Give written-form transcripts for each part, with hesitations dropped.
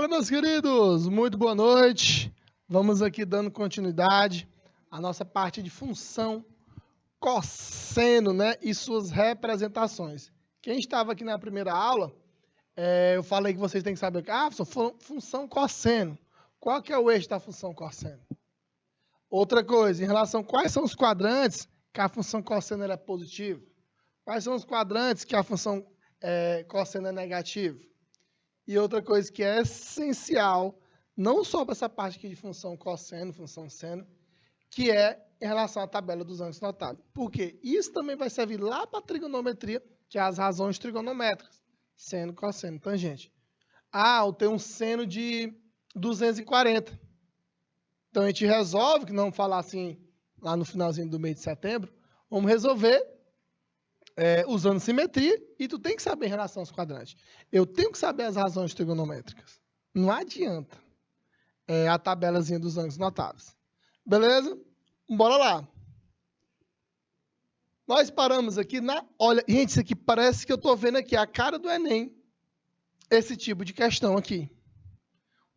Fala, meus queridos! Muito boa noite. Vamos aqui dando continuidade à nossa parte de função cosseno, né? E suas representações. Quem estava aqui na primeira aula, eu falei que vocês têm que saber função cosseno. Qual que é o eixo da função cosseno? Outra coisa, em relação a quais são os quadrantes que a função cosseno é positiva? Quais são os quadrantes que a função cosseno é negativa? E outra coisa que é essencial, não só para essa parte aqui de função cosseno, função seno, que é em relação à tabela dos ângulos notáveis. Por quê? Isso também vai servir lá para a trigonometria, que é as razões trigonométricas. Seno, cosseno, tangente. Eu tenho um seno de 240. Então, a gente resolve, que não vamos falar assim lá no finalzinho do mês de setembro, vamos resolver usando simetria, e tu tem que saber em relação aos quadrantes. Eu tenho que saber as razões trigonométricas. Não adianta a tabelazinha dos ângulos notáveis. Beleza? Bora lá. Nós paramos aqui na... Olha, gente, isso aqui parece que eu estou vendo aqui a cara do Enem. Esse tipo de questão aqui.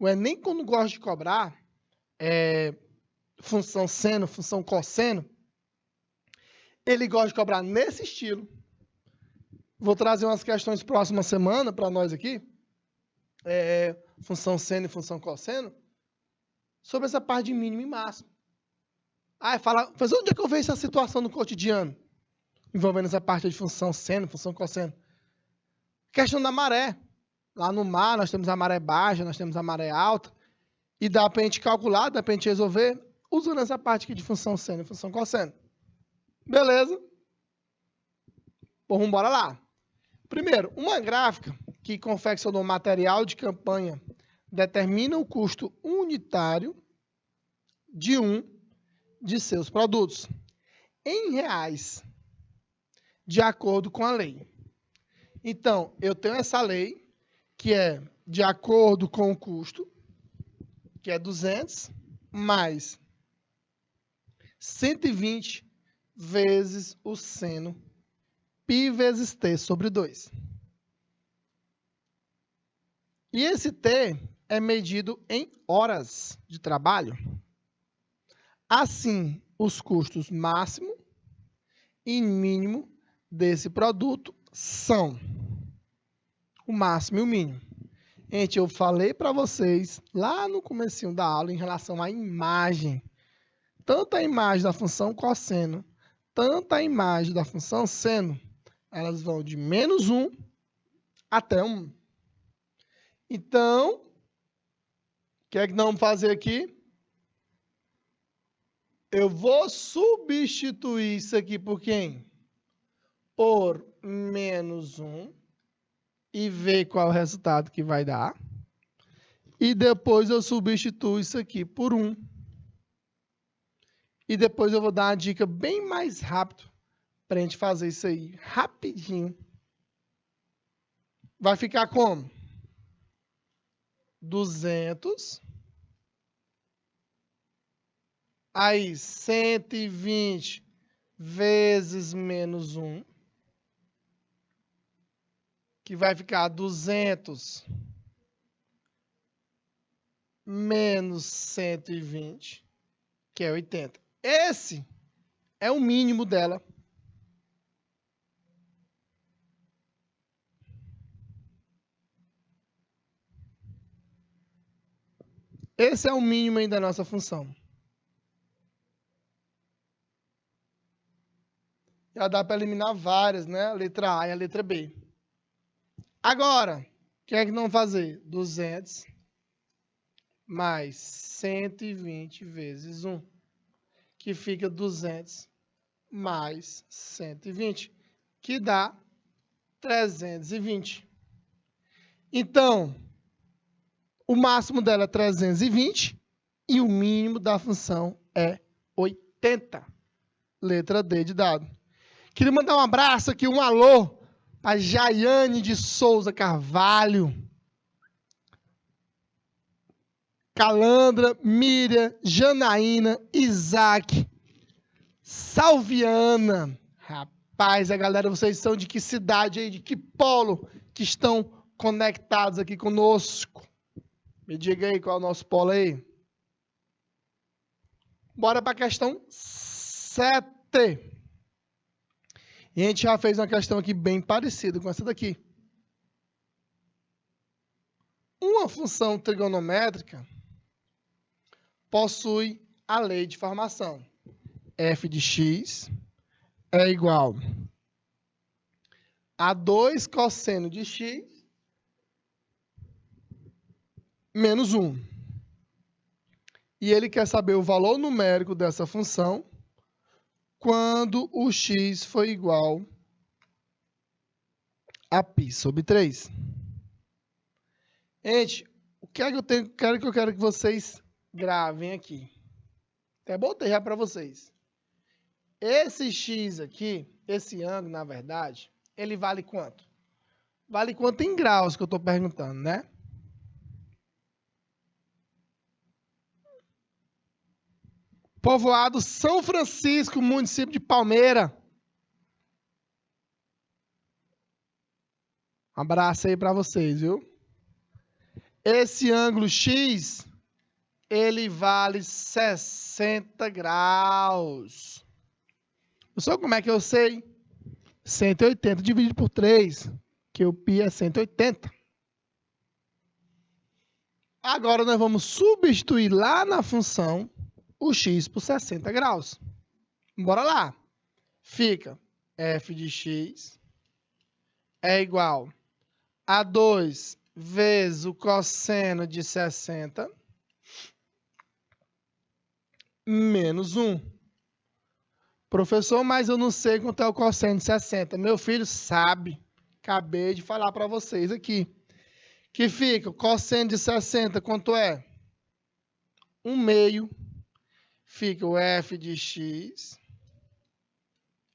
O Enem, quando gosta de cobrar função seno, função cosseno, ele gosta de cobrar nesse estilo. Vou trazer umas questões próxima semana para nós aqui. Função seno e função cosseno. Sobre essa parte de mínimo e máximo. Mas onde é que eu vejo essa situação no cotidiano? Envolvendo essa parte de função seno, função cosseno. Questão da maré. Lá no mar nós temos a maré baixa, nós temos a maré alta. E dá para a gente calcular, dá para a gente resolver usando essa parte aqui de função seno e função cosseno. Beleza? Bom, vamos embora lá. Primeiro, uma gráfica que confeccionou material de campanha determina o custo unitário de um de seus produtos em reais, de acordo com a lei. Então, eu tenho essa lei, que é de acordo com o custo, que é 200, mais 120 vezes o seno π vezes t sobre 2. E esse t é medido em horas de trabalho. Assim, os custos máximo e mínimo desse produto são o máximo e o mínimo. Gente, eu falei para vocês lá no comecinho da aula em relação à imagem. Tanto a imagem da função cosseno, tanto a imagem da função seno, elas vão de menos 1 até 1. Então, o que é que nós vamos fazer aqui? Eu vou substituir isso aqui por quem? Por menos 1 e ver qual é o resultado que vai dar. E depois eu substituo isso aqui por 1. E depois eu vou dar uma dica bem mais rápido para a gente fazer isso aí rapidinho. Vai ficar como? 200. Aí, 120 vezes menos 1. Que vai ficar 200 menos 120, que é 80. Esse é o mínimo dela. Esse é o mínimo aí da nossa função. Já dá para eliminar várias, né? A letra A e a letra B. Agora, o que é que nós vamos fazer? 200 mais 120 vezes 1, que fica 200 mais 120, que dá 320. Então, o máximo dela é 320 e o mínimo da função é 80. Letra D de dado. Queria mandar um abraço aqui, um alô para Jaiane de Souza Carvalho, Calandra, Miriam, Janaína, Isaac, Salviana. Rapaz, a galera, vocês são de que cidade aí, de que polo que estão conectados aqui conosco? Me diga aí qual é o nosso polo aí. Bora para a questão 7. E a gente já fez uma questão aqui bem parecida com essa daqui. Uma função trigonométrica possui a lei de formação. F de x é igual a 2 cosseno de x menos 1. E ele quer saber o valor numérico dessa função quando o x for igual a π sobre 3. Gente, o que é que eu quero que vocês gravem aqui? Até botei já para vocês. Esse x aqui, esse ângulo, na verdade, ele vale quanto? Vale quanto em graus que eu estou perguntando, né? Povoado São Francisco, município de Palmeira. Um abraço aí para vocês, viu? Esse ângulo x, ele vale 60 graus. Só como é que eu sei? 180 dividido por 3, que o π é 180. Agora nós vamos substituir lá na função o x por 60 graus. Bora lá. Fica f de x é igual a 2 vezes o cosseno de 60 menos 1. Professor, mas eu não sei quanto é o cosseno de 60. Meu filho sabe. Acabei de falar para vocês aqui. Que fica o cosseno de 60, quanto é? 1/2. Fica o f de x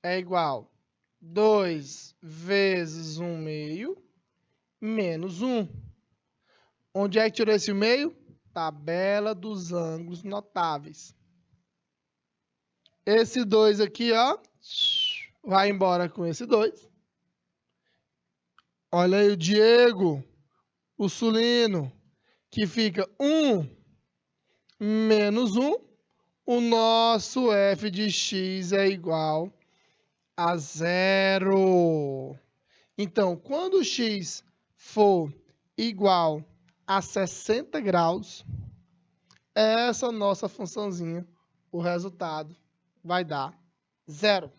é igual a 2 vezes 1/2 menos 1. Onde é que tirou esse meio? Tabela dos ângulos notáveis. Esse 2 aqui, ó, vai embora com esse 2. Olha aí o Diego, o Sulino, que fica 1 menos 1. O nosso f de x é igual a 0. Então, quando o x for igual a 60 graus, essa nossa funçãozinha, o resultado vai dar 0.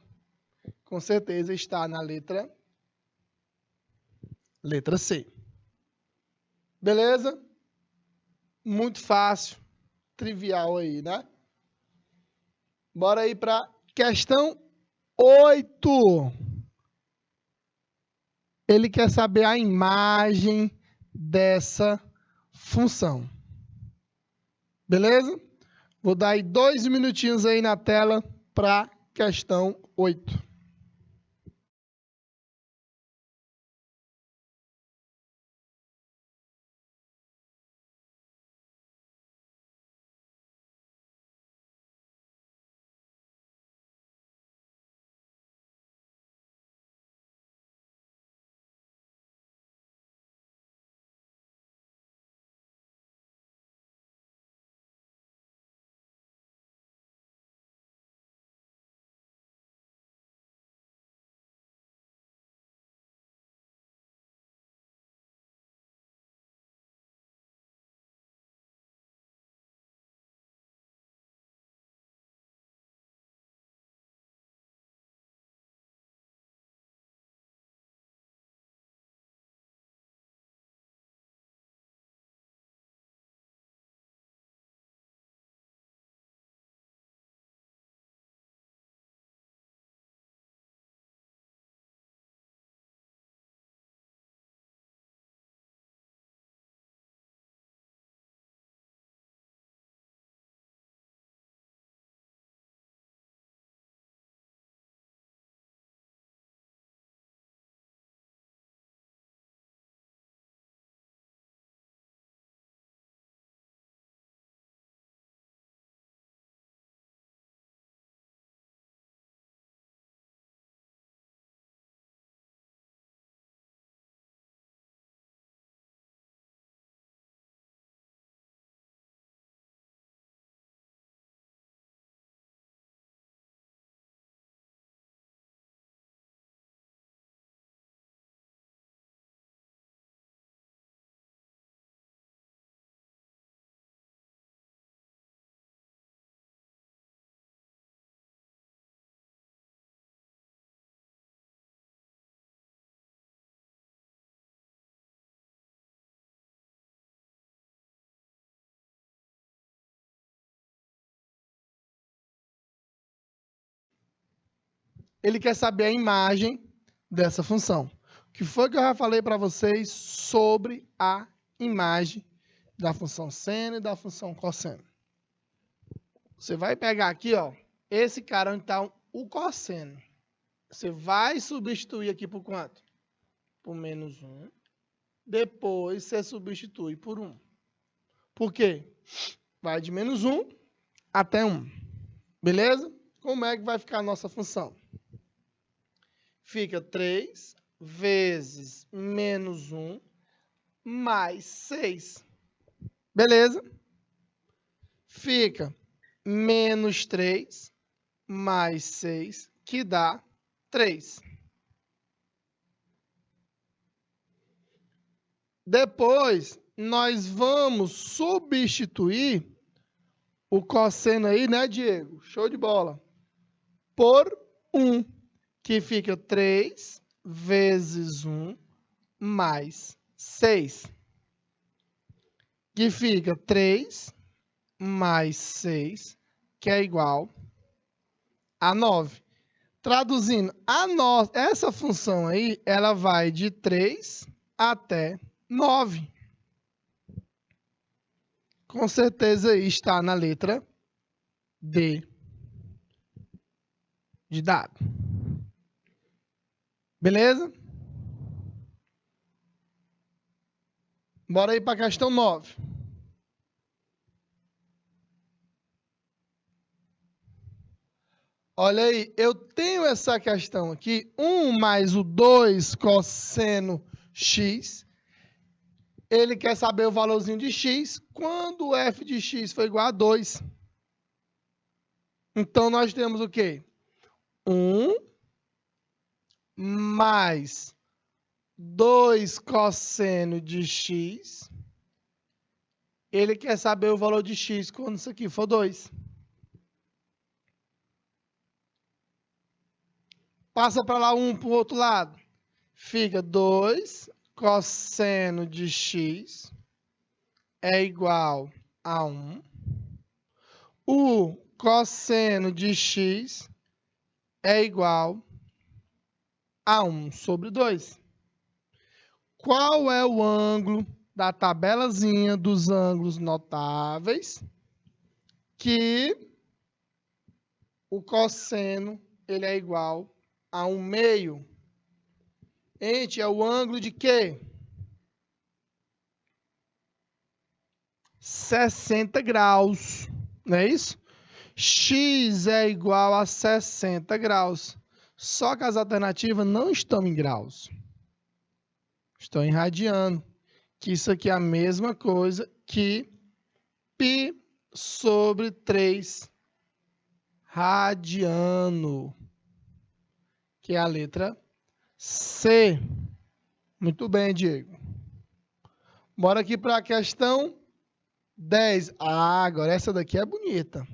Com certeza está na letra C. Beleza? Muito fácil, trivial aí, né? Bora aí para questão 8. Ele quer saber a imagem dessa função. Beleza? Vou dar aí 2 minutinhos aí na tela para questão 8. ele quer saber a imagem dessa função. O que foi que eu já falei para vocês sobre a imagem da função seno e da função cosseno? Você vai pegar aqui, ó, esse cara onde está o cosseno. Você vai substituir aqui por quanto? Por menos 1. Depois você substitui por 1. Por quê? Vai de menos 1 até 1. Beleza? Como é que vai ficar a nossa função? Fica 3 vezes menos 1 mais 6. Beleza? Fica menos 3 mais 6, que dá 3. Depois, nós vamos substituir o cosseno aí, né, Diego? Show de bola. Por 1, que fica 3 vezes 1 mais 6. Que fica 3 mais 6, que é igual a 9. Traduzindo, essa função aí, ela vai de 3 até 9. Com certeza aí está na letra D de dado. Beleza? Bora aí para a questão 9. Olha aí, eu tenho essa questão aqui, 1 mais o 2 cosseno x. Ele quer saber o valorzinho de x quando o f de x for igual a 2. Então, nós temos o quê? 1 mais 2 cosseno de x. Ele quer saber o valor de x quando isso aqui for 2. Passa para lá 1 para o outro lado. Fica 2 cosseno de x é igual a 1. O cosseno de x é igual a 1 sobre 2. Qual é o ângulo da tabelazinha dos ângulos notáveis que o cosseno ele é igual a 1 meio? Gente, é o ângulo de quê? 60 graus, não é isso? X é igual a 60 graus. Só que as alternativas não estão em graus. Estão em radiano. Que isso aqui é a mesma coisa que π sobre 3 radiano. Que é a letra C. Muito bem, Diego. Bora aqui para a questão 10. Ah, agora essa daqui é bonita.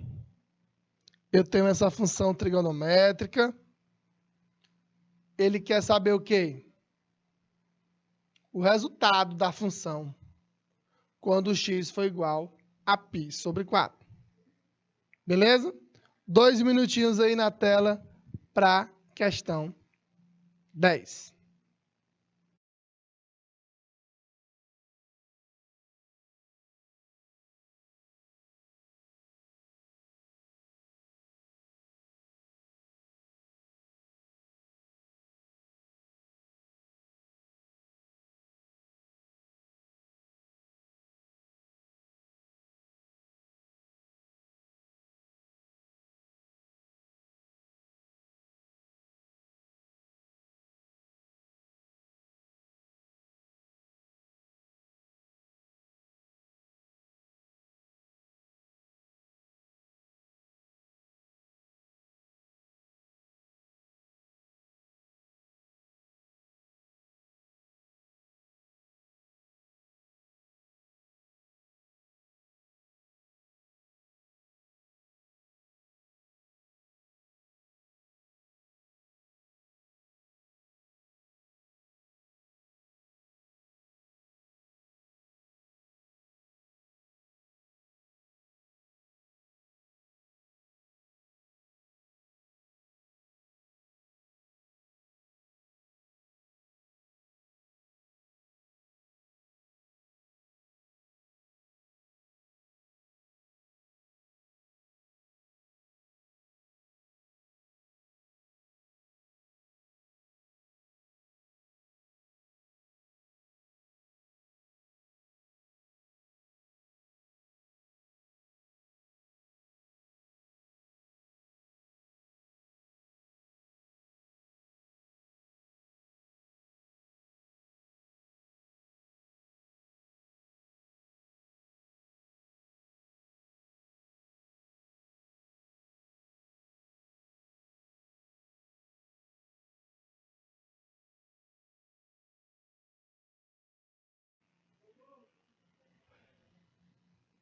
Eu tenho essa função trigonométrica. Ele quer saber o quê? O resultado da função quando x for igual a π sobre 4. Beleza? 2 minutinhos aí na tela para questão 10.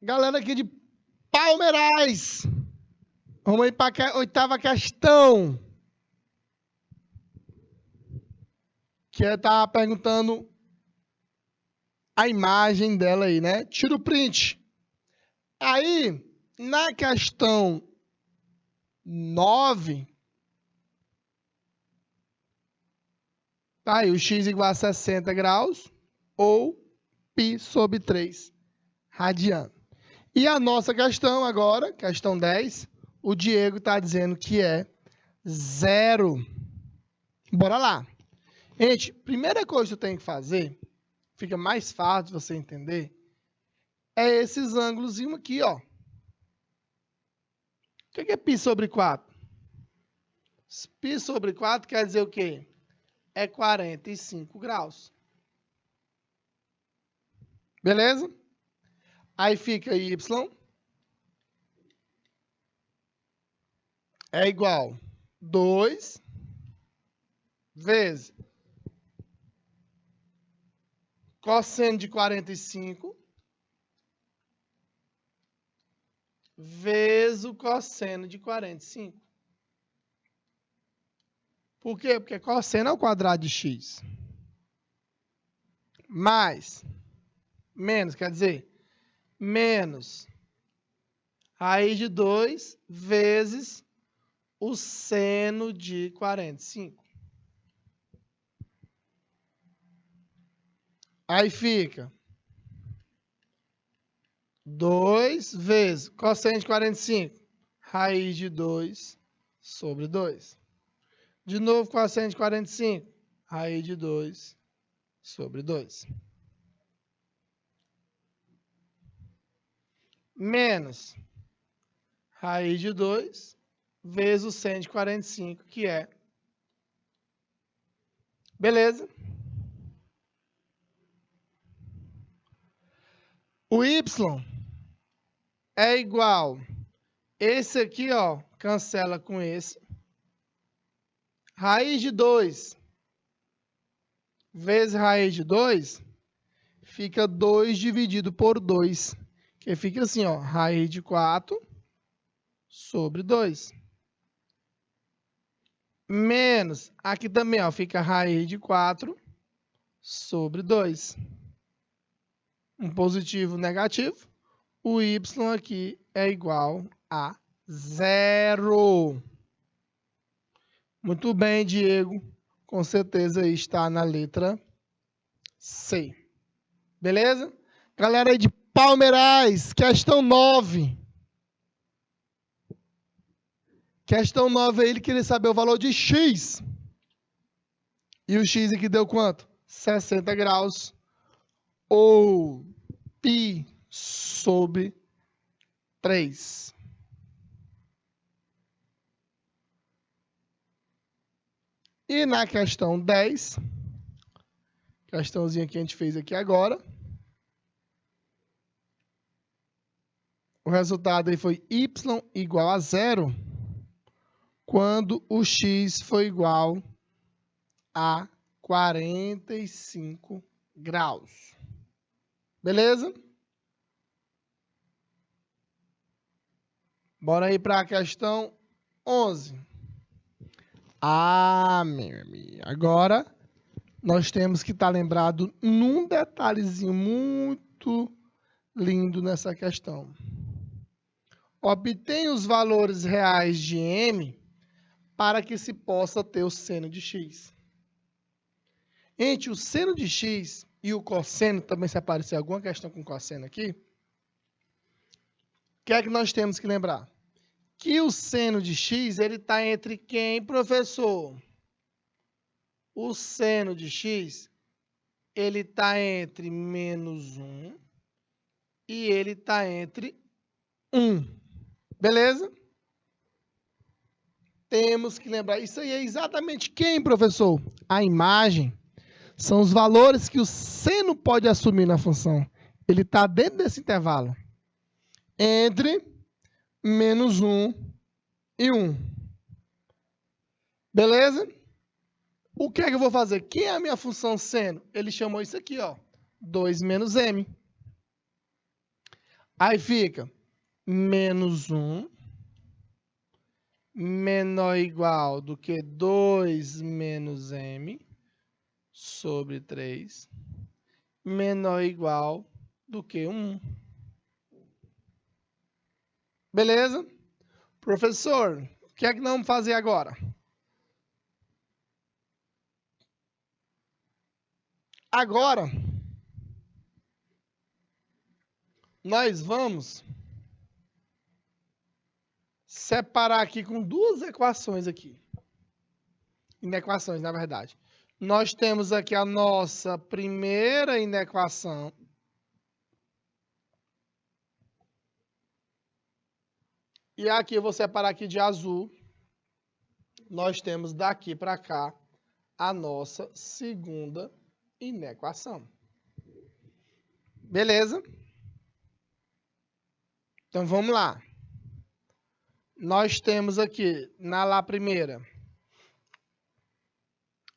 Galera aqui de Palmeiras. Vamos aí para a oitava questão. Que tá perguntando a imagem dela aí, né? Tira o print. Aí, na questão 9, tá aí o x igual a 60 graus ou π sobre 3 radiano. E a nossa questão agora, questão 10, o Diego está dizendo que é 0. Bora lá. Gente, primeira coisa que eu tenho que fazer, fica mais fácil você entender, é esses ângulos aqui, ó. O que é π sobre 4? Π sobre 4 quer dizer o quê? É 45 graus. Beleza? Aí fica y é igual a 2 vezes cosseno de 45 vezes o cosseno de 45. Por quê? Porque cosseno é o quadrado de x. Mais, menos, quer dizer, menos raiz de 2 vezes o seno de 45. Aí fica 2 vezes cosseno de 45, raiz de 2 sobre 2. De novo, cosseno de 45, raiz de 2 sobre 2. Menos raiz de 2 vezes o seno de 45, que é. Beleza? O y é igual. Esse aqui, ó, cancela com esse. Raiz de 2 vezes raiz de 2 fica 2 dividido por 2. Que fica assim, ó, raiz de 4 sobre 2. Menos, aqui também, ó, fica raiz de 4 sobre 2. Um positivo negativo. O y aqui é igual a 0. Muito bem, Diego. Com certeza está na letra C. Beleza? Galera aí de Palmeiras, questão 9. Questão 9 aí, ele queria saber o valor de x. E o x aqui deu quanto? 60 graus. Ou π sobre 3. E na questão 10, questãozinha que a gente fez aqui agora, o resultado aí foi y igual a 0, quando o x foi igual a 45 graus. Beleza? Bora aí para a questão 11. Ah, meu amigo. Agora, nós temos que estar lembrado num detalhezinho muito lindo nessa questão. Obtenha os valores reais de m para que se possa ter o seno de x. Gente, o seno de x e o cosseno, também se aparecer alguma questão com cosseno aqui, o que é que nós temos que lembrar? Que o seno de x, ele está entre quem, professor? O seno de x, ele está entre menos 1 e ele está entre 1. Beleza? Temos que lembrar. Isso aí é exatamente quem, professor? A imagem. São os valores que o seno pode assumir na função. Ele está dentro desse intervalo. Entre menos 1 e 1. Beleza? O que é que eu vou fazer? Quem é a minha função seno? Ele chamou isso aqui, ó, 2 menos m. Aí fica menos 1 menor ou igual do que 2 menos m sobre 3 menor ou igual do que 1. Beleza? Professor, o que é que nós vamos fazer agora? Agora, nós vamos separar aqui com duas equações aqui. Inequações, na verdade. Nós temos aqui a nossa primeira inequação. E aqui eu vou separar aqui de azul. Nós temos daqui para cá a nossa segunda inequação. Beleza? Então vamos lá. Nós temos aqui na lá primeira,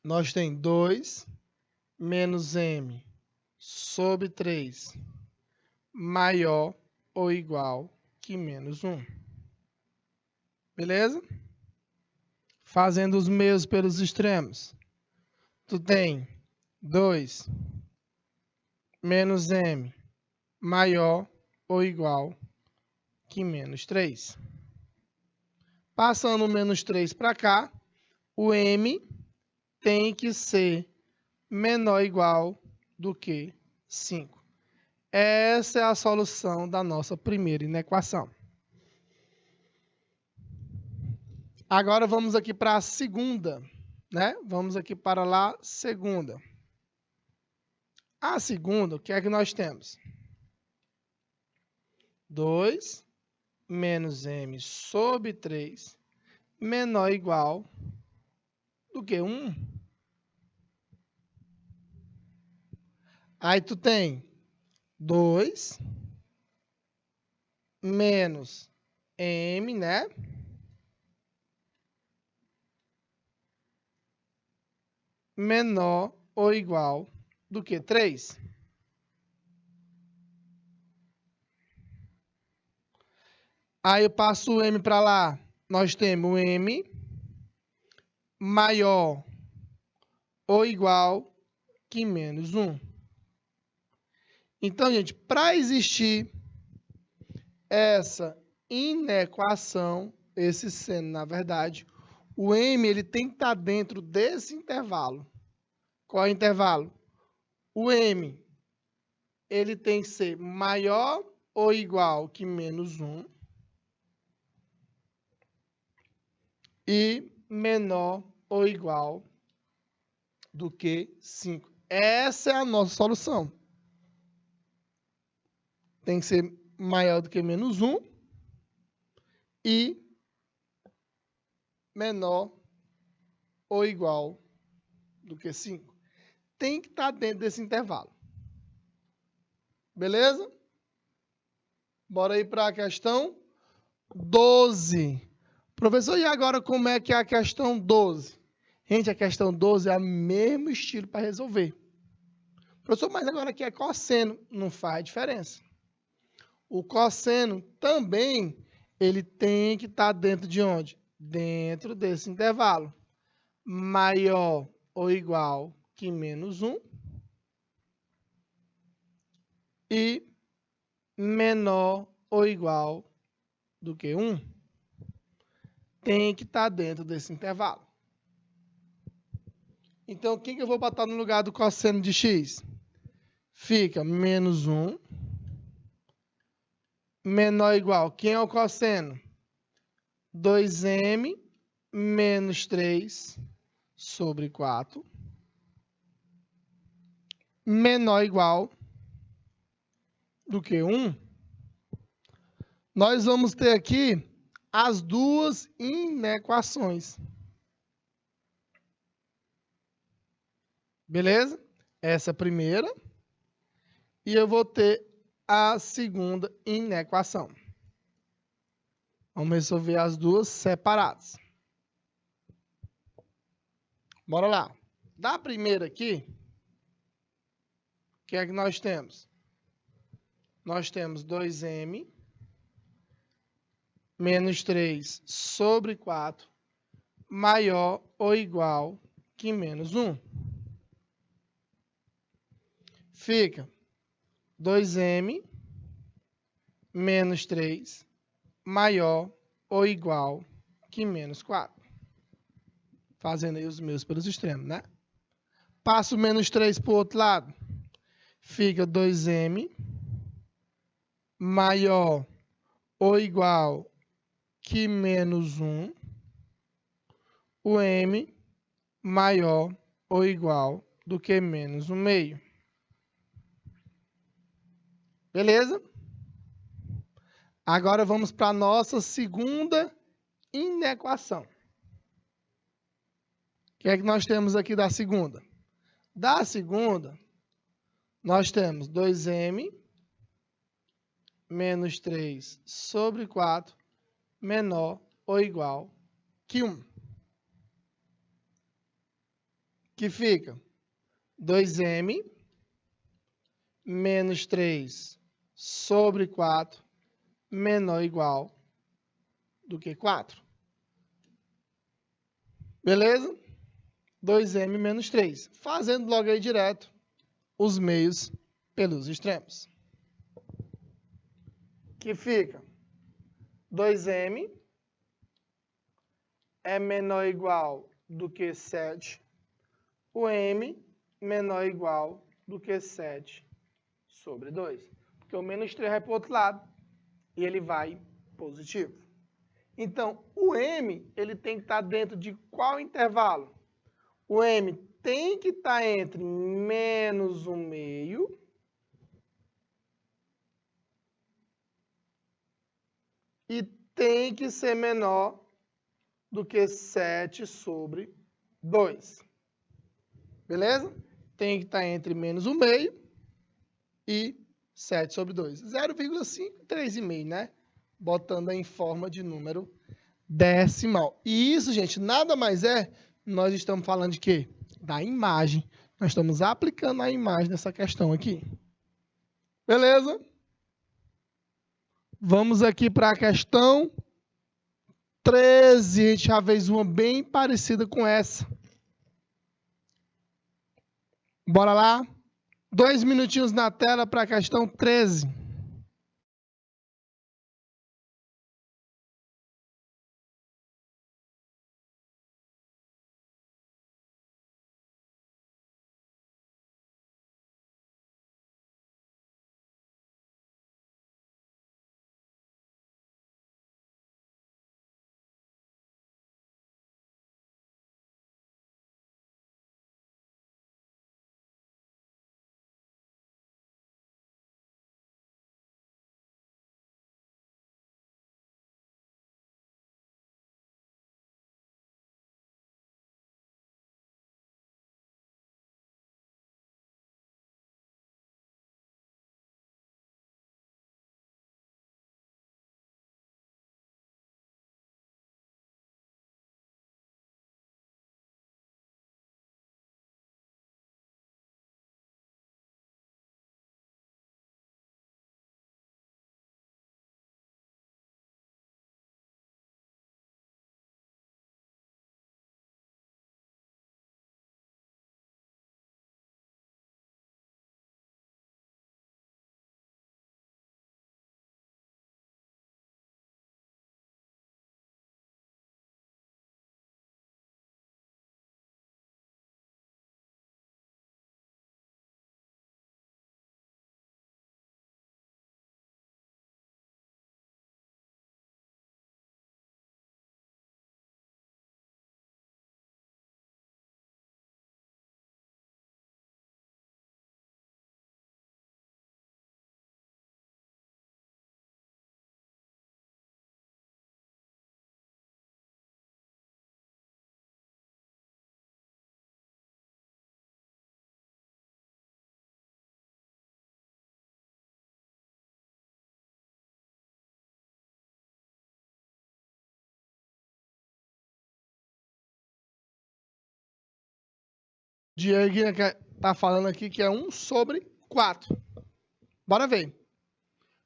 nós tem 2 menos m sobre 3 maior ou igual que menos 1. Beleza? Fazendo os meios pelos extremos. Tu tem 2 menos m maior ou igual que menos 3. Passando o menos 3 para cá, o m tem que ser menor ou igual do que 5. Essa é a solução da nossa primeira inequação. Agora vamos aqui para a segunda, né? Vamos aqui para lá, segunda. A segunda, o que é que nós temos? 2 menos m sobre 3 menor ou igual do que 1. Aí tu tem 2 menos m, né? Menor ou igual do que 3. Aí eu passo o m para lá. Nós temos o m maior ou igual que menos 1. Então, gente, para existir essa inequação, esse seno, na verdade, o m ele tem que estar dentro desse intervalo. Qual é o intervalo? O m ele tem que ser maior ou igual que menos 1 e menor ou igual do que 5. Essa é a nossa solução. Tem que ser maior do que menos 1 e menor ou igual do que 5. Tem que estar dentro desse intervalo. Beleza? Bora aí para a questão 12. Professor, e agora como é que é a questão 12? Gente, a questão 12 é o mesmo estilo para resolver. Professor, mas agora aqui é cosseno. Não faz diferença. O cosseno também, ele tem que estar dentro de onde? Dentro desse intervalo. Maior ou igual que menos 1 e menor ou igual do que 1. Tem que estar dentro desse intervalo. Então, quem que eu vou botar no lugar do cosseno de x? Fica menos 1 menor ou igual. Quem é o cosseno? 2m menos 3 sobre 4 menor ou igual do que 1. Nós vamos ter aqui as duas inequações. Beleza? Essa é a primeira. E eu vou ter a segunda inequação. Vamos resolver as duas separadas. Bora lá. Da primeira aqui, o que é que nós temos? nós temos 2m menos 3 sobre 4 maior ou igual que menos 1. Fica 2m menos 3 maior ou igual que menos 4. Fazendo aí os meus pelos extremos, né? Passo o menos 3 para o outro lado. Fica 2m maior ou igual que menos 1. O m maior ou igual do que menos 1/2. Beleza? Agora vamos para a nossa segunda inequação. O que é que nós temos aqui da segunda? Da segunda, nós temos 2m menos 3 sobre 4 menor ou igual que 1. Que fica 2m menos 3 sobre 4 menor ou igual do que 4. Beleza? 2m menos 3. Fazendo logo aí direto os meios pelos extremos. Que fica 2m é menor ou igual do que 7. O m menor ou igual do que 7 sobre 2. Porque o menos 3 vai para o outro lado e ele vai positivo. Então, o m ele tem que estar dentro de qual intervalo? O m tem que estar entre menos 1/2 e tem que ser menor do que 7 sobre 2. Beleza? Tem que estar entre menos 1/2 e 7 sobre 2. 0,5 e 3,5, né? Botando em forma de número decimal. E isso, gente, nada mais é, nós estamos falando de quê? Da imagem. Nós estamos aplicando a imagem nessa questão aqui. Beleza? Vamos aqui para a questão 13. A gente já fez uma bem parecida com essa. Bora lá? 2 minutinhos na tela para a questão 13. Diego está falando aqui que é 1 sobre 4. Bora ver.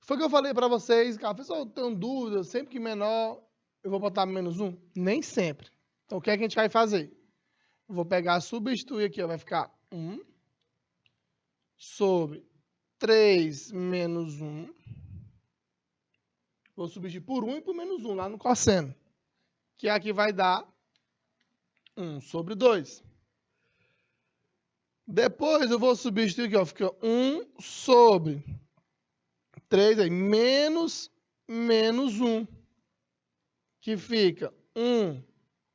Foi o que eu falei para vocês, cara. Pessoal, eu tenho dúvida, sempre que menor, eu vou botar menos 1? Nem sempre. Então, o que é que a gente vai fazer? Eu vou pegar, substituir aqui, ó, vai ficar 1 sobre 3 menos 1. Vou substituir por 1 e por menos 1 lá no cosseno. Que aqui vai dar 1 sobre 2. Depois eu vou substituir aqui, ó, fica 1 sobre 3 aí, menos 1, que fica 1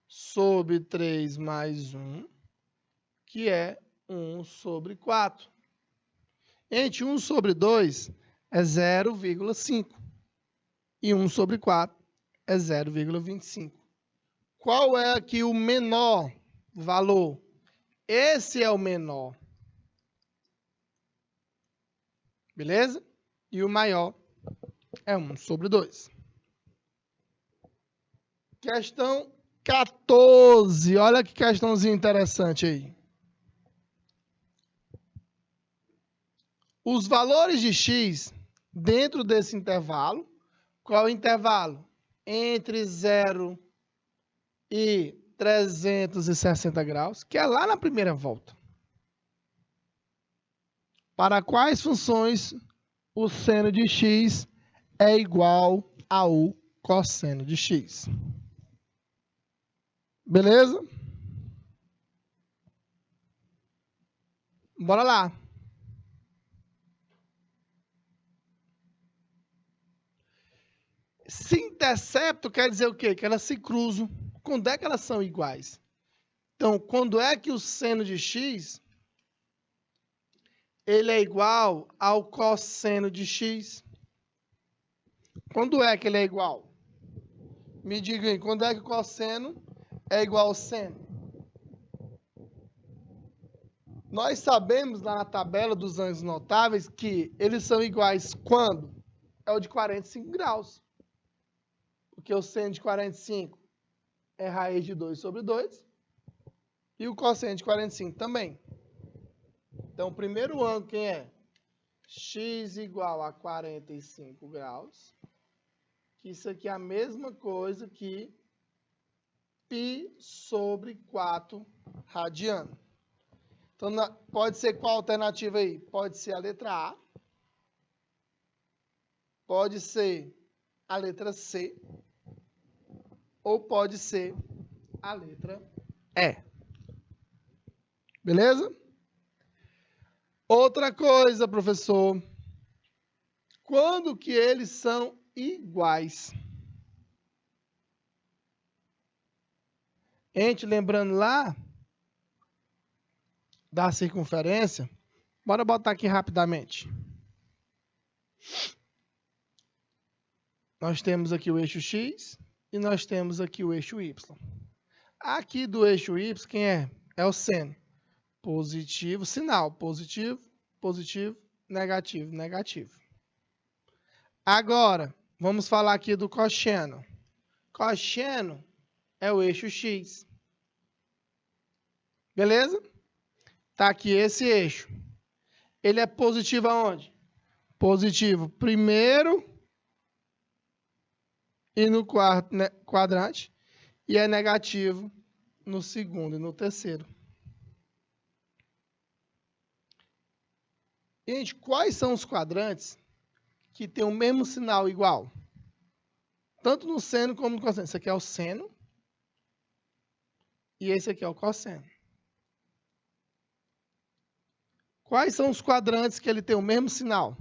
sobre 3 mais 1, que é 1 sobre 4. Gente, 1 sobre 2 é 0,5. E 1 sobre 4 é 0,25. Qual é aqui o menor valor? Esse é o menor. Beleza? E o maior é 1 sobre 2. Questão 14. Olha que questãozinha interessante aí. Os valores de x dentro desse intervalo. Qual é o intervalo? Entre 0 e 360 graus, que é lá na primeira volta. Para quais funções o seno de x é igual ao cosseno de x? Beleza? Bora lá. Se intercepto quer dizer o quê? Que elas se cruzam. Quando é que elas são iguais? Então, quando é que o seno de x ele é igual ao cosseno de x? Quando é que ele é igual? Me diga aí, quando é que o cosseno é igual ao seno? Nós sabemos lá na tabela dos ângulos notáveis que eles são iguais quando? É o de 45 graus. Porque o seno de 45 é raiz de 2 sobre 2. E o cosseno de 45 também. Então, o primeiro ângulo quem é? X igual a 45 graus. Que isso aqui é a mesma coisa que π sobre 4 radiano. Então, pode ser qual alternativa aí? Pode ser a letra A. Pode ser a letra C. Ou pode ser a letra E. Beleza? Outra coisa, professor. Quando que eles são iguais? Gente, lembrando lá da circunferência, bora botar aqui rapidamente. Nós temos aqui o eixo X e nós temos aqui o eixo Y. Aqui do eixo Y, quem é? É o seno. Positivo, sinal. Positivo, positivo, negativo, negativo. Agora, vamos falar aqui do cosseno. Cosseno é o eixo X. Beleza? Tá aqui esse eixo. Ele é positivo aonde? Positivo primeiro e no quarto quadrante. E é negativo no segundo e no terceiro. Gente, quais são os quadrantes que tem o mesmo sinal igual? Tanto no seno como no cosseno. Esse aqui é o seno. E esse aqui é o cosseno. Quais são os quadrantes que ele tem o mesmo sinal?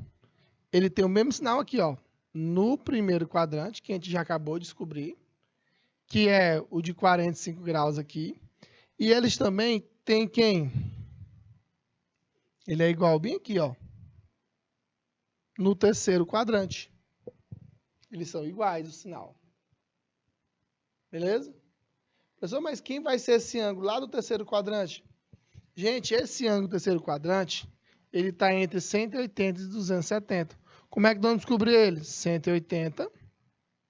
Ele tem o mesmo sinal aqui, ó. No primeiro quadrante, que a gente já acabou de descobrir, que é o de 45 graus aqui. E eles também têm quem? Ele é igual bem aqui, ó. No terceiro quadrante. Eles são iguais, o sinal. Beleza? Pessoal, mas quem vai ser esse ângulo lá do terceiro quadrante? Gente, esse ângulo do terceiro quadrante, ele está entre 180 e 270. Como é que vamos descobrir ele? 180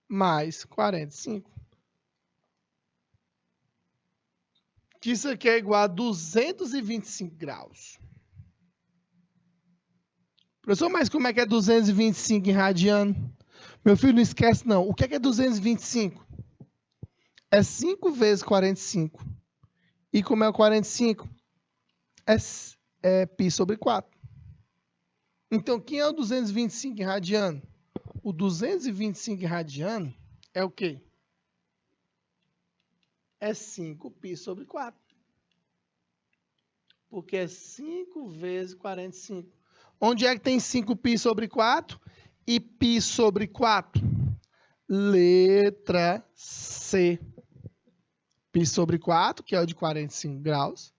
mais 45. Que isso aqui é igual a 225 graus. Professor, mas como é que é 225 em radiano? Meu filho, não esquece não. O que é 225? É 5 vezes 45. E como é o 45? É π sobre 4. Então, quem é o 225 em radiano? O 225 em radiano é o quê? É 5π sobre 4. Porque é 5 vezes 45. Onde é que tem 5π sobre 4 e π sobre 4? Letra C. π sobre 4, que é o de 45 graus,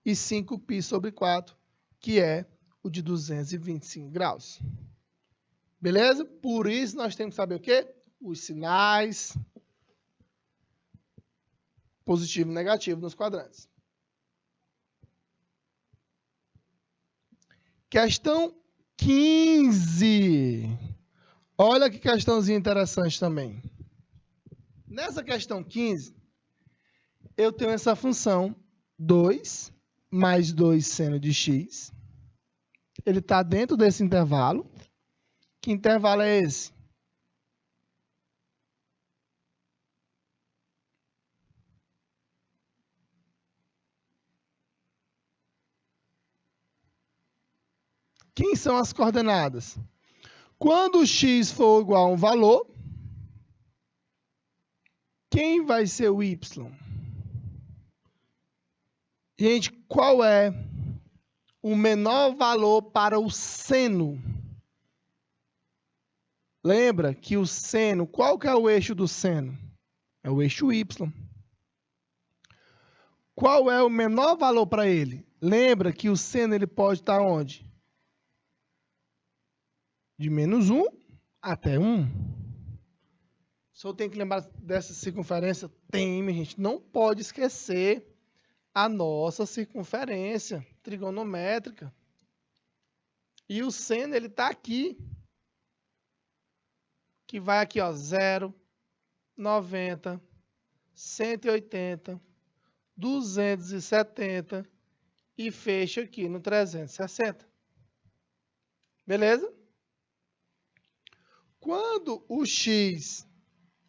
e 5π sobre 4, que é o de 225 graus. Beleza? Por isso nós temos que saber o quê? Os sinais positivo e negativo nos quadrantes. Questão 15. Olha que questãozinha interessante também. Nessa questão 15, eu tenho essa função 2 mais 2 seno de x. Ele está dentro desse intervalo. Que intervalo é esse? Quem são as coordenadas? Quando o x for igual a um valor, quem vai ser o y? Gente, qual é o menor valor para o seno? Lembra que o seno, qual que é o eixo do seno? É o eixo y. Qual é o menor valor para ele? Lembra que o seno ele pode estar onde? De menos 1 até 1. Só tem que lembrar dessa circunferência? Tem, minha gente. Não pode esquecer a nossa circunferência trigonométrica. E o seno, ele está aqui. Que vai aqui, ó, 0, 90, 180, 270 e fecha aqui no 360. Beleza? Quando o x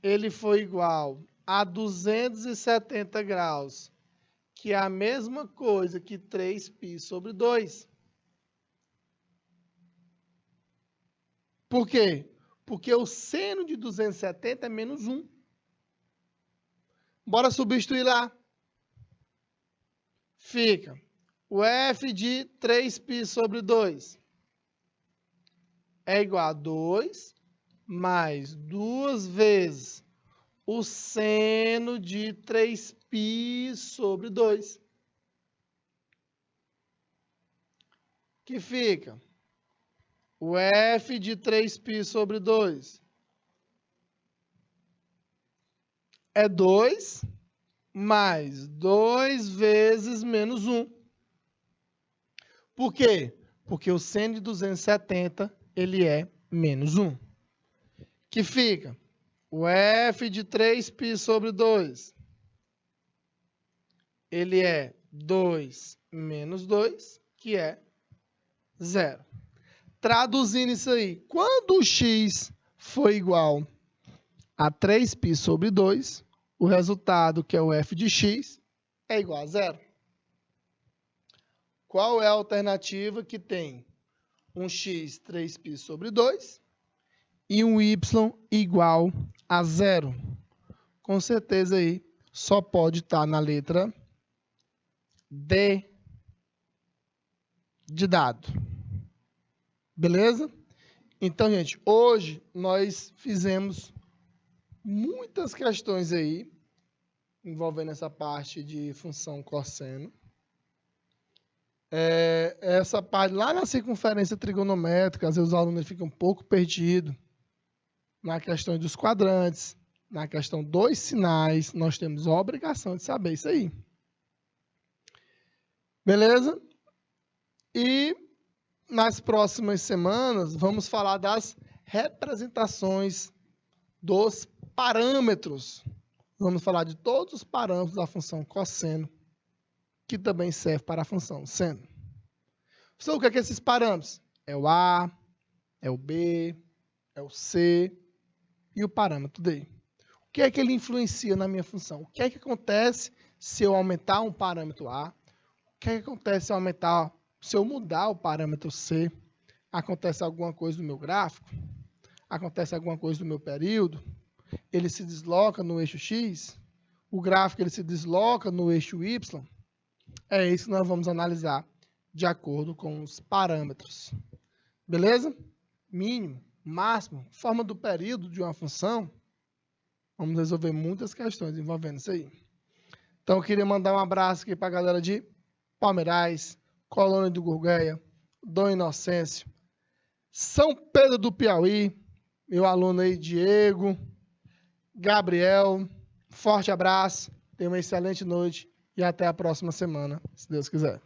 ele for igual a 270 graus, que é a mesma coisa que 3π sobre 2. Por quê? Porque o seno de 270 é menos 1. Bora substituir lá. Fica o f de 3π sobre 2 é igual a 2 mais 2 vezes o seno de 3π sobre 2. Que fica o f de 3π sobre 2 é 2 mais 2 vezes menos 1. Por quê? Porque o seno de 270 ele é menos 1. Que fica o f de 3π sobre 2. Ele é 2 menos 2, que é 0. Traduzindo isso aí, quando o x for igual a 3π sobre 2, o resultado, que é o f de x, é igual a 0. Qual é a alternativa que tem um x 3π sobre 2 e um y igual a 0? Com certeza aí só pode estar na letra D de dado. Beleza? Então, gente, hoje nós fizemos muitas questões aí envolvendo essa parte de função cosseno. Essa parte lá na circunferência trigonométrica, às vezes os alunos ficam um pouco perdidos na questão dos quadrantes, na questão dos sinais. Nós temos a obrigação de saber isso aí. Beleza? E nas próximas semanas vamos falar das representações dos parâmetros. Vamos falar de todos os parâmetros da função cosseno, que também serve para a função seno. Então, o que é esses parâmetros? É o A, é o B, é o C e o parâmetro D. O que é que ele influencia na minha função? O que é que acontece se eu aumentar um parâmetro A? O que é que acontece se eu mudar o parâmetro C? Acontece alguma coisa no meu gráfico? Acontece alguma coisa no meu período? Ele se desloca no eixo X? O gráfico ele se desloca no eixo Y? É isso que nós vamos analisar de acordo com os parâmetros. Beleza? Mínimo, máximo, forma do período de uma função. Vamos resolver muitas questões envolvendo isso aí. Então, eu queria mandar um abraço aqui para a galera de Palmeirais, Colônia do Gurgueia, Dom Inocêncio, São Pedro do Piauí, meu aluno aí, Diego, Gabriel. Forte abraço, tenha uma excelente noite e até a próxima semana, se Deus quiser.